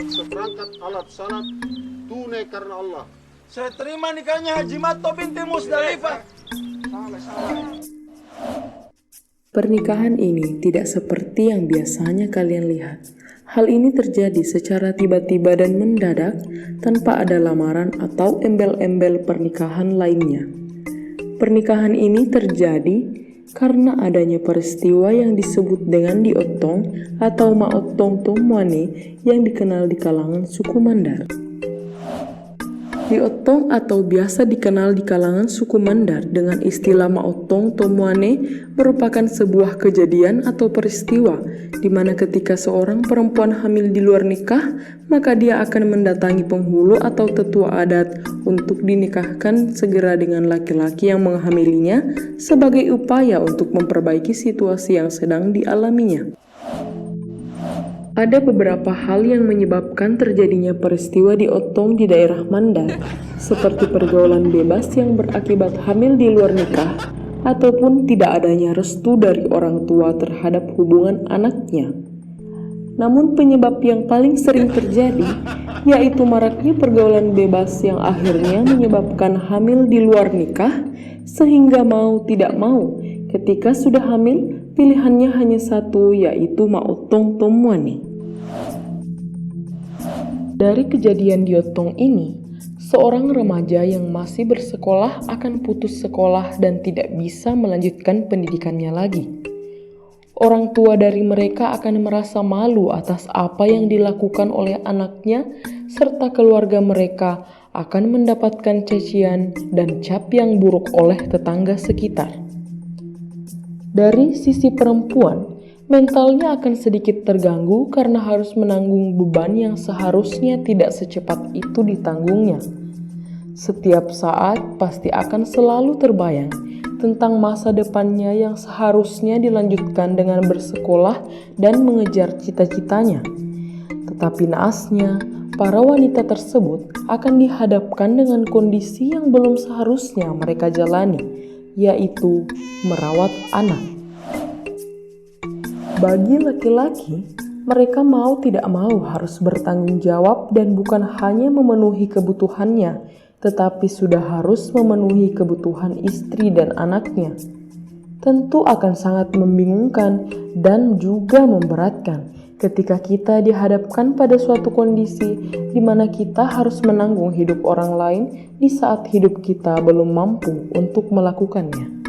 Seperangkat alat salat tunai karena Allah. Saya terima nikahnya Haji Mato binti Musdalifah. Pernikahan ini tidak seperti yang biasanya kalian lihat. Hal ini terjadi secara tiba-tiba dan mendadak tanpa ada lamaran atau embel-embel pernikahan lainnya. Pernikahan ini terjadi karena adanya peristiwa yang disebut dengan diotong atau maotong tomoane yang dikenal di kalangan suku Mandar. Diotong atau biasa dikenal di kalangan suku Mandar dengan istilah maotong tomoane merupakan sebuah kejadian atau peristiwa di mana ketika seorang perempuan hamil di luar nikah, maka dia akan mendatangi penghulu atau tetua adat untuk dinikahkan segera dengan laki-laki yang menghamilinya sebagai upaya untuk memperbaiki situasi yang sedang dialaminya. Ada beberapa hal yang menyebabkan terjadinya peristiwa diotong di daerah Mandar, seperti pergaulan bebas yang berakibat hamil di luar nikah, ataupun tidak adanya restu dari orang tua terhadap hubungan anaknya. Namun penyebab yang paling sering terjadi, yaitu maraknya pergaulan bebas yang akhirnya menyebabkan hamil di luar nikah, sehingga mau tidak mau, ketika sudah hamil, pilihannya hanya satu, yaitu maotong tomoane. Dari kejadian diotong ini, seorang remaja yang masih bersekolah akan putus sekolah dan tidak bisa melanjutkan pendidikannya lagi. Orang tua dari mereka akan merasa malu atas apa yang dilakukan oleh anaknya, serta keluarga mereka akan mendapatkan cacian dan cap yang buruk oleh tetangga sekitar. Dari sisi perempuan, mentalnya akan sedikit terganggu karena harus menanggung beban yang seharusnya tidak secepat itu ditanggungnya. Setiap saat pasti akan selalu terbayang tentang masa depannya yang seharusnya dilanjutkan dengan bersekolah dan mengejar cita-citanya. Tetapi naasnya, para wanita tersebut akan dihadapkan dengan kondisi yang belum seharusnya mereka jalani, yaitu merawat anak. Bagi laki-laki, mereka mau tidak mau harus bertanggung jawab dan bukan hanya memenuhi kebutuhannya, tetapi sudah harus memenuhi kebutuhan istri dan anaknya. Tentu akan sangat membingungkan dan juga memberatkan ketika kita dihadapkan pada suatu kondisi di mana kita harus menanggung hidup orang lain di saat hidup kita belum mampu untuk melakukannya.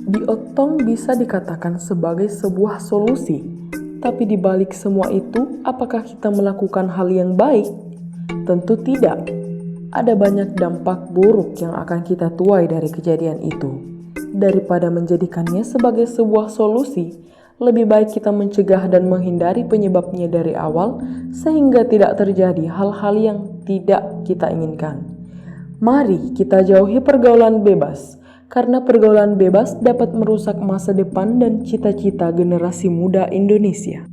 Diotong bisa dikatakan sebagai sebuah solusi, tapi di balik semua itu, apakah kita melakukan hal yang baik? Tentu tidak. Ada banyak dampak buruk yang akan kita tuai dari kejadian itu. Daripada menjadikannya sebagai sebuah solusi, lebih baik kita mencegah dan menghindari penyebabnya dari awal, sehingga tidak terjadi hal-hal yang tidak kita inginkan. Mari kita jauhi pergaulan bebas, karena pergaulan bebas dapat merusak masa depan dan cita-cita generasi muda Indonesia.